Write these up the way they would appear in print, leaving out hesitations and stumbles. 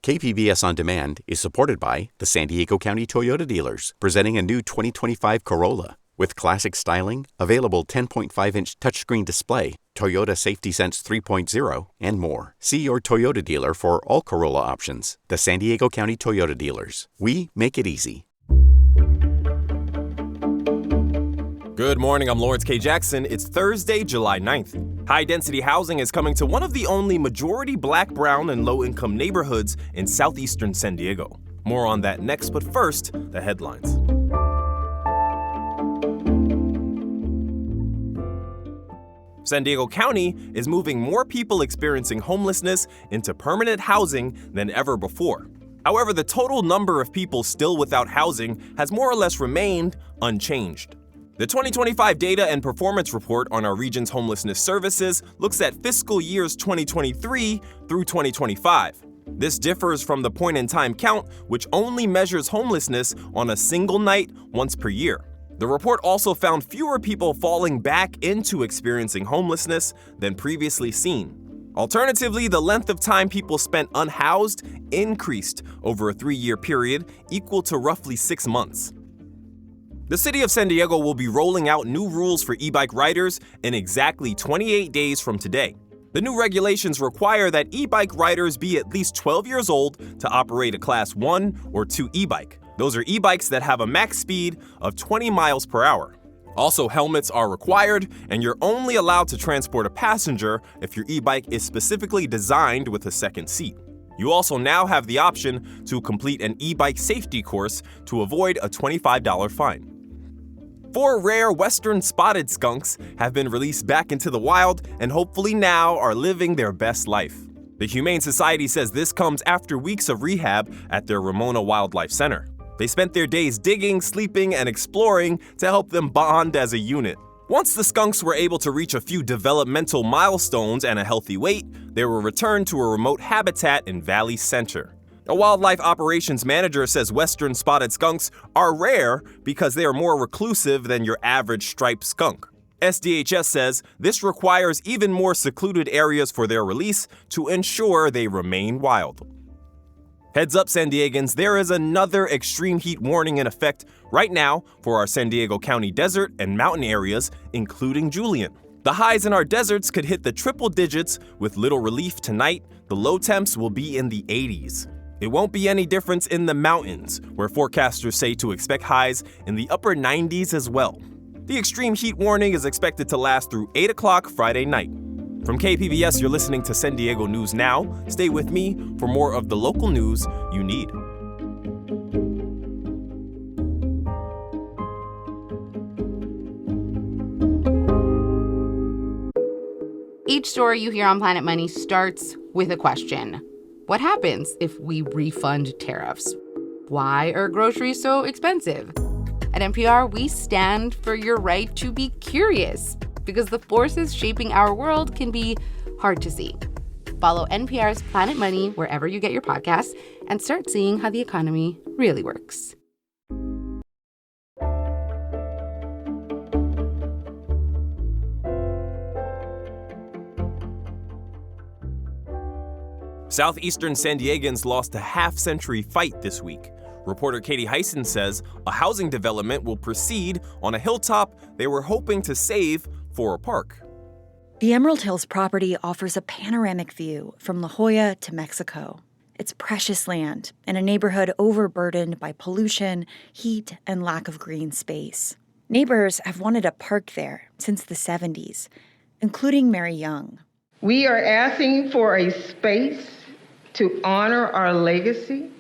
KPBS On Demand is supported by the San Diego County Toyota dealers, presenting a new 2025 Corolla. With classic styling, available 10.5-inch touchscreen display, Toyota Safety Sense 3.0, and more. See your Toyota dealer for all Corolla options. The San Diego County Toyota dealers. We make it easy. Good morning, I'm Lawrence K. Jackson. It's Thursday, July 9th. High-density housing is coming to one of the only majority Black, brown, and low-income neighborhoods in southeastern San Diego. More on that next, but first, the headlines. San Diego County is moving more people experiencing homelessness into permanent housing than ever before. However, the total number of people still without housing has more or less remained unchanged. The 2025 Data and Performance Report on our region's homelessness services looks at fiscal years 2023 through 2025. This differs from the point-in-time count, which only measures homelessness on a single night once per year. The report also found fewer people falling back into experiencing homelessness than previously seen. Alternatively, the length of time people spent unhoused increased over a 3-year period, equal to roughly 6 months. The city of San Diego will be rolling out new rules for e-bike riders in exactly 28 days from today. The new regulations require that e-bike riders be at least 12 years old to operate a Class 1 or 2 e-bike. Those are e-bikes that have a max speed of 20 miles per hour. Also, helmets are required, and you're only allowed to transport a passenger if your e-bike is specifically designed with a second seat. You also now have the option to complete an e-bike safety course to avoid a $25 fine. 4 rare western spotted skunks have been released back into the wild and hopefully now are living their best life. The Humane Society says this comes after weeks of rehab at their Ramona Wildlife Center. They spent their days digging, sleeping, and exploring to help them bond as a unit. Once the skunks were able to reach a few developmental milestones and a healthy weight, they were returned to a remote habitat in Valley Center. A wildlife operations manager says western spotted skunks are rare because they are more reclusive than your average striped skunk. SDHS says this requires even more secluded areas for their release to ensure they remain wild. Heads up, San Diegans, there is another extreme heat warning in effect right now for our San Diego County desert and mountain areas, including Julian. The highs in our deserts could hit the triple digits with little relief tonight. The low temps will be in the 80s. It won't be any difference in the mountains, where forecasters say to expect highs in the upper 90s as well. The extreme heat warning is expected to last through 8 o'clock Friday night. From KPBS, you're listening to San Diego News Now. Stay with me for more of the local news you need. Each story you hear on Planet Money starts with a question. What happens if we refund tariffs? Why are groceries so expensive? At NPR, we stand for your right to be curious, because the forces shaping our world can be hard to see. Follow NPR's Planet Money wherever you get your podcasts and start seeing how the economy really works. Southeastern San Diegans lost a half-century fight this week. Reporter Katie Hyson says a housing development will proceed on a hilltop they were hoping to save for a park. The Emerald Hills property offers a panoramic view from La Jolla to Mexico. It's precious land in a neighborhood overburdened by pollution, heat, and lack of green space. Neighbors have wanted a park there since the 70s, including Mary Young. We are asking for a space to honor our legacy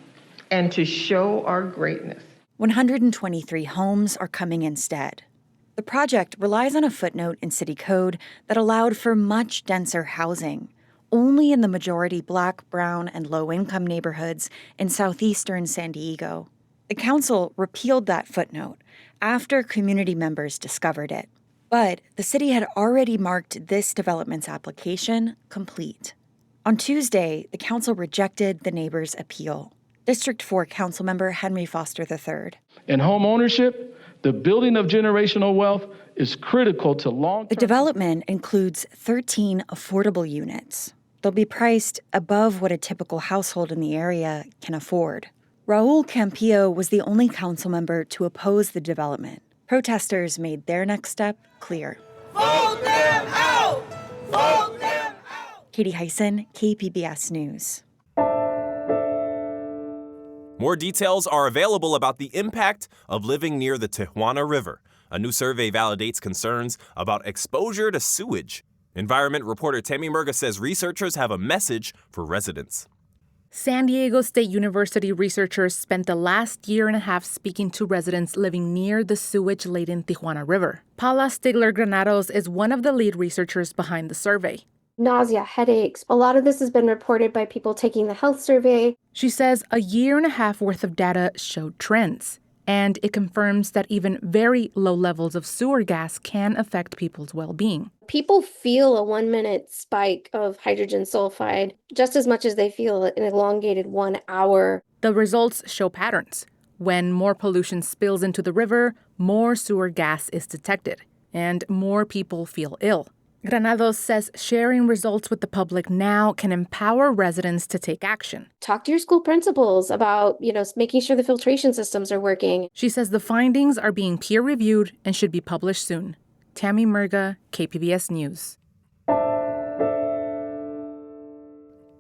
and to show our greatness. 123 homes are coming instead. The project relies on a footnote in city code that allowed for much denser housing, only in the majority Black, brown, and low-income neighborhoods in southeastern San Diego. The council repealed that footnote after community members discovered it. But the city had already marked this development's application complete. On Tuesday, the council rejected the neighbors' appeal. District 4 Councilmember Henry Foster III. In home ownership, the building of generational wealth is critical to long-term... The development includes 13 affordable units. They'll be priced above what a typical household in the area can afford. Raul Campillo was the only council member to oppose the development. Protesters made their next step clear. Vote them out! Vote them out! Katie Hyson, KPBS News. More details are available about the impact of living near the Tijuana River. A new survey validates concerns about exposure to sewage. Environment reporter Tammy Murga says researchers have a message for residents. San Diego State University researchers spent the last year and a half speaking to residents living near the sewage-laden Tijuana River. Paula Stigler-Granados is one of the lead researchers behind the survey. Nausea, headaches. A lot of this has been reported by people taking the health survey. She says a year and a half worth of data showed trends, and it confirms that even very low levels of sewer gas can affect people's well-being. People feel a 1-minute spike of hydrogen sulfide just as much as they feel an elongated 1 hour. The results show patterns. When more pollution spills into the river, more sewer gas is detected, and more people feel ill. Granados says sharing results with the public now can empower residents to take action. Talk to your school principals about, making sure the filtration systems are working. She says the findings are being peer-reviewed and should be published soon. Tammy Murga, KPBS News.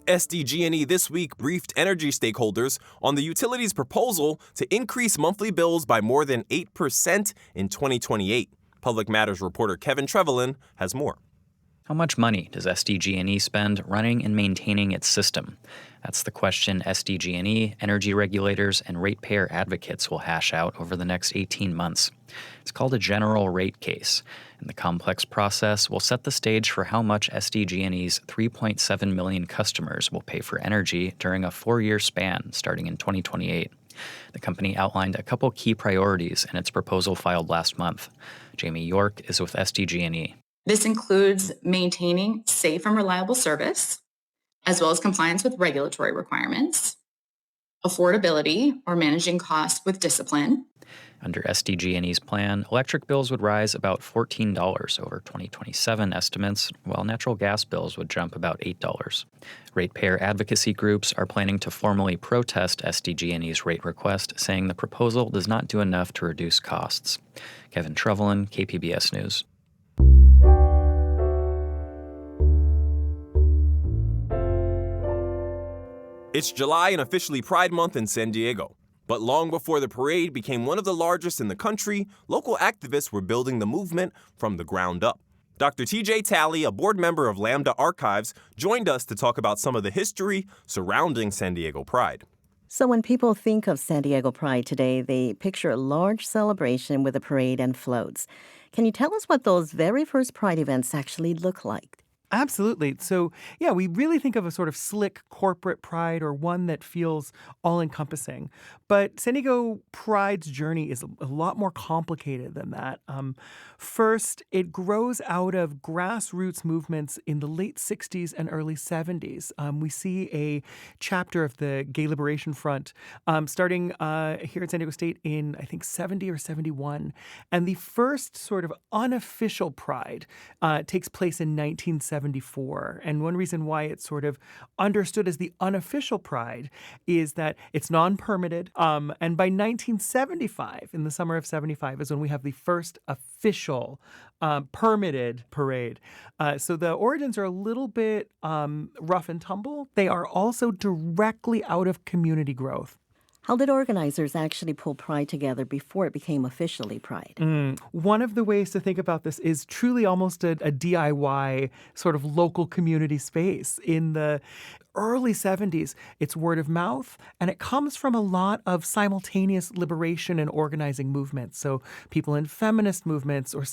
SDG&E this week briefed energy stakeholders on the utility's proposal to increase monthly bills by more than 8% in 2028. Public Matters reporter Kevin Trevelyan has more. How much money does SDG&E spend running and maintaining its system? That's the question SDG&E, energy regulators, and ratepayer advocates will hash out over the next 18 months. It's called a general rate case, and the complex process will set the stage for how much SDG&E's 3.7 million customers will pay for energy during a 4-year span starting in 2028. The company outlined a couple key priorities in its proposal filed last month. Jamie York is with SDG&E. This includes maintaining safe and reliable service, as well as compliance with regulatory requirements, affordability or managing costs with discipline. Under SDG&E's plan, electric bills would rise about $14 over 2027 estimates, while natural gas bills would jump about $8. Ratepayer advocacy groups are planning to formally protest SDG&E's rate request, saying the proposal does not do enough to reduce costs. Kevin Trevelyan, KPBS News. It's July and officially Pride Month in San Diego. But long before the parade became one of the largest in the country, local activists were building the movement from the ground up. Dr. TJ Talley, a board member of Lambda Archives, joined us to talk about some of the history surrounding San Diego Pride. So when people think of San Diego Pride today, they picture a large celebration with a parade and floats. Can you tell us what those very first Pride events actually look like? Absolutely. So, yeah, we really think of a sort of slick corporate pride or one that feels all-encompassing. But San Diego Pride's journey is a lot more complicated than that. First, it grows out of grassroots movements in the late 60s and early 70s. We see a chapter of the Gay Liberation Front starting here at San Diego State in, I think, 70 or 71. And the first sort of unofficial pride takes place in 1974. And one reason why it's sort of understood as the unofficial pride is that it's non-permitted. And by 1975, in the summer of 75, is when we have the first official permitted parade. So the origins are a little bit rough and tumble. They are also directly out of community growth. How did organizers actually pull Pride together before it became officially Pride? One of the ways to think about this is truly almost a DIY sort of local community space. In the early 70s, it's word of mouth, and it comes from a lot of simultaneous liberation and organizing movements. So people in feminist movements or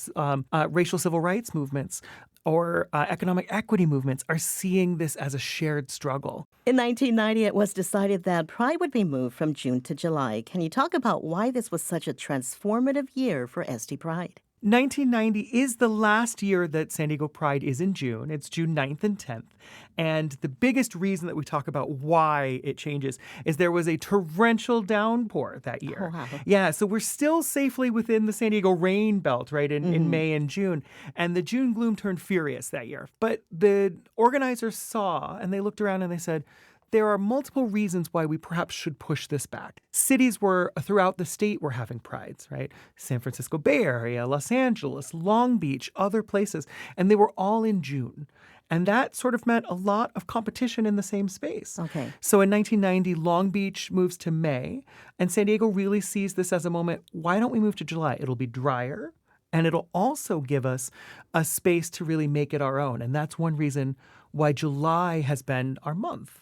racial civil rights movements or economic equity movements are seeing this as a shared struggle. In 1990, it was decided that Pride would be moved from June to July. Can you talk about why this was such a transformative year for SD Pride? 1990 is the last year that San Diego Pride is in June. It's June 9th and 10th. And the biggest reason that we talk about why it changes is there was a torrential downpour that year. Oh, wow. Yeah, so we're still safely within the San Diego rain belt, right, in May and June. And the June gloom turned furious that year. But the organizers saw, and they looked around and they said, there are multiple reasons why we perhaps should push this back. Cities throughout the state were having prides, right? San Francisco Bay Area, Los Angeles, Long Beach, other places, and they were all in June. And that sort of meant a lot of competition in the same space. Okay. So in 1990, Long Beach moves to May, and San Diego really sees this as a moment, why don't we move to July? It'll be drier, and it'll also give us a space to really make it our own. And that's one reason why July has been our month.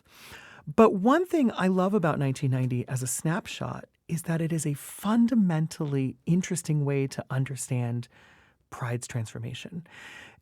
But one thing I love about 1990 as a snapshot is that it is a fundamentally interesting way to understand Pride's transformation.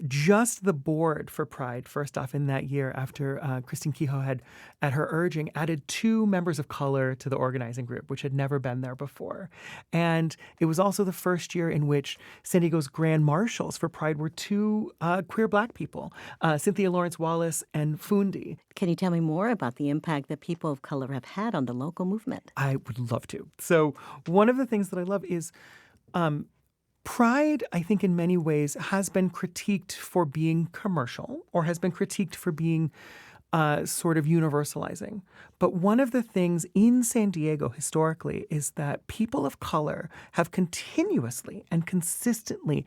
Just the board for Pride, first off in that year after Christine Kehoe had, at her urging, added 2 members of color to the organizing group, which had never been there before. And it was also the first year in which San Diego's grand marshals for Pride were 2 queer Black people, Cynthia Lawrence Wallace and Fundi. Can you tell me more about the impact that people of color have had on the local movement? I would love to. So one of the things that I love is Pride, I think in many ways, has been critiqued for being commercial or has been critiqued for being sort of universalizing. But one of the things in San Diego historically is that people of color have continuously and consistently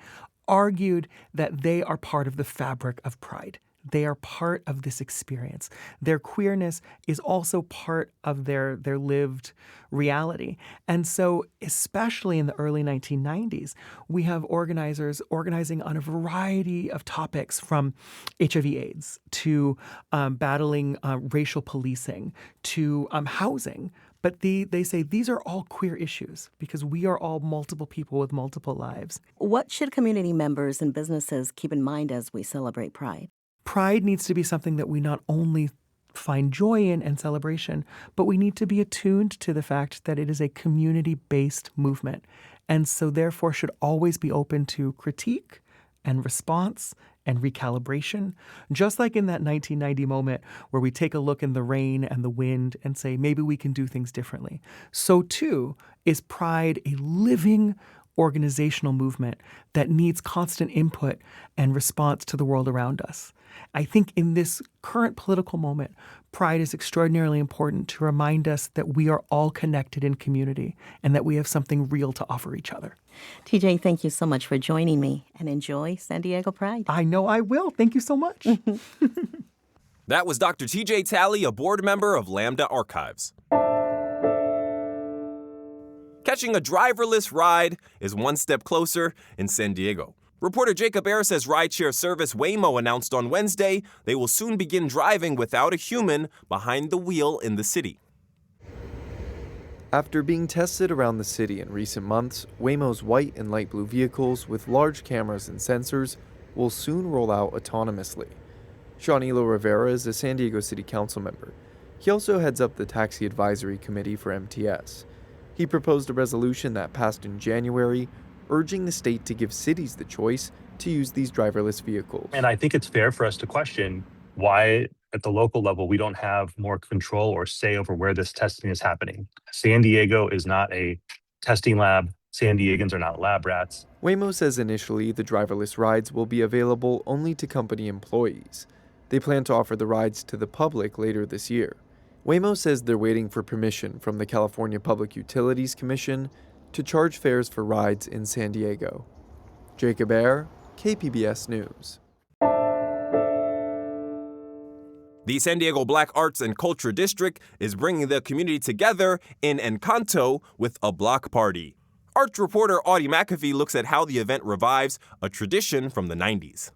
argued that they are part of the fabric of Pride. They are part of this experience. Their queerness is also part of their lived reality. And so, especially in the early 1990s, we have organizers organizing on a variety of topics, from HIV/AIDS to battling racial policing to housing. But they say these are all queer issues because we are all multiple people with multiple lives. What should community members and businesses keep in mind as we celebrate Pride? Pride needs to be something that we not only find joy in and celebration, but we need to be attuned to the fact that it is a community-based movement, and so therefore should always be open to critique and response and recalibration, just like in that 1990 moment where we take a look in the rain and the wind and say, maybe we can do things differently. So too is Pride a living organizational movement that needs constant input and response to the world around us. I think in this current political moment, Pride is extraordinarily important to remind us that we are all connected in community and that we have something real to offer each other. TJ, thank you so much for joining me, and enjoy San Diego Pride. I know I will. Thank you so much. That was Dr. TJ Talley, a board member of Lambda Archives. Catching a driverless ride is one step closer in San Diego. Reporter Jacob Ayers says rideshare service Waymo announced on Wednesday they will soon begin driving without a human behind the wheel in the city. After being tested around the city in recent months, Waymo's white and light blue vehicles with large cameras and sensors will soon roll out autonomously. Sean Elo Rivera is a San Diego City Council member. He also heads up the Taxi Advisory Committee for MTS. He proposed a resolution that passed in January, urging the state to give cities the choice to use these driverless vehicles. And I think it's fair for us to question why at the local level we don't have more control or say over where this testing is happening. San Diego is not a testing lab. San Diegans are not lab rats. Waymo says initially the driverless rides will be available only to company employees. They plan to offer the rides to the public later this year. Waymo says they're waiting for permission from the California Public Utilities Commission to charge fares for rides in San Diego. Jacob Ayers, KPBS News. The San Diego Black Arts and Culture District is bringing the community together in Encanto with a block party. Arts reporter Audie McAfee looks at how the event revives a tradition from the 90s.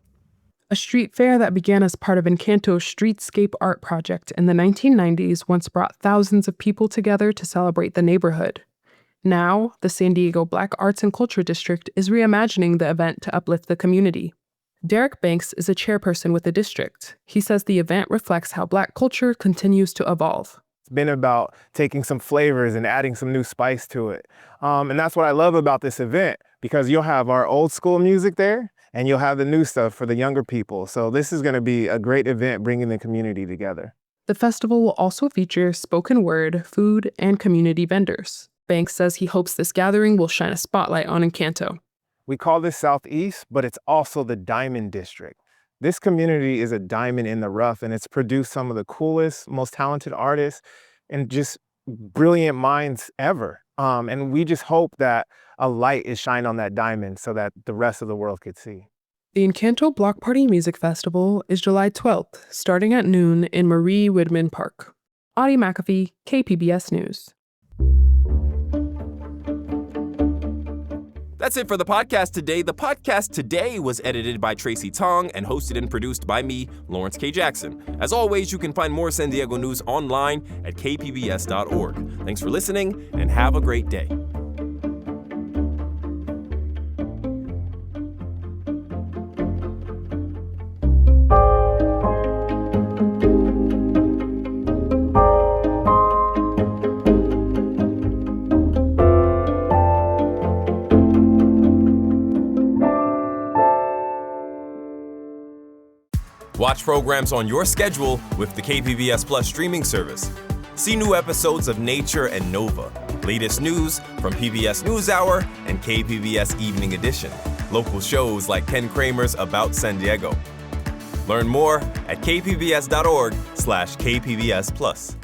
A street fair that began as part of Encanto's streetscape art project in the 1990s once brought thousands of people together to celebrate the neighborhood. Now, the San Diego Black Arts and Culture District is reimagining the event to uplift the community. Derek Banks is a chairperson with the district. He says the event reflects how Black culture continues to evolve. It's been about taking some flavors and adding some new spice to it. And that's what I love about this event, because you'll have our old school music there and you'll have the new stuff for the younger people. So this is going to be a great event bringing the community together. The festival will also feature spoken word, food, and community vendors. Banks says he hopes this gathering will shine a spotlight on Encanto. We call this Southeast, but it's also the Diamond District. This community is a diamond in the rough, and it's produced some of the coolest, most talented artists and just brilliant minds ever. And we just hope that a light is shined on that diamond so that the rest of the world could see. The Encanto Block Party Music Festival is July 12th, starting at noon in Marie Widman Park. Audie McAfee, KPBS News. That's it for the podcast today. The podcast today was edited by Tracy Tong and hosted and produced by me, Lawrence K. Jackson. As always, you can find more San Diego news online at kpbs.org. Thanks for listening and have a great day. Watch programs on your schedule with the KPBS Plus streaming service. See new episodes of Nature and Nova, latest news from PBS NewsHour and KPBS Evening Edition, local shows like Ken Kramer's About San Diego. Learn more at kpbs.org/KPBS Plus.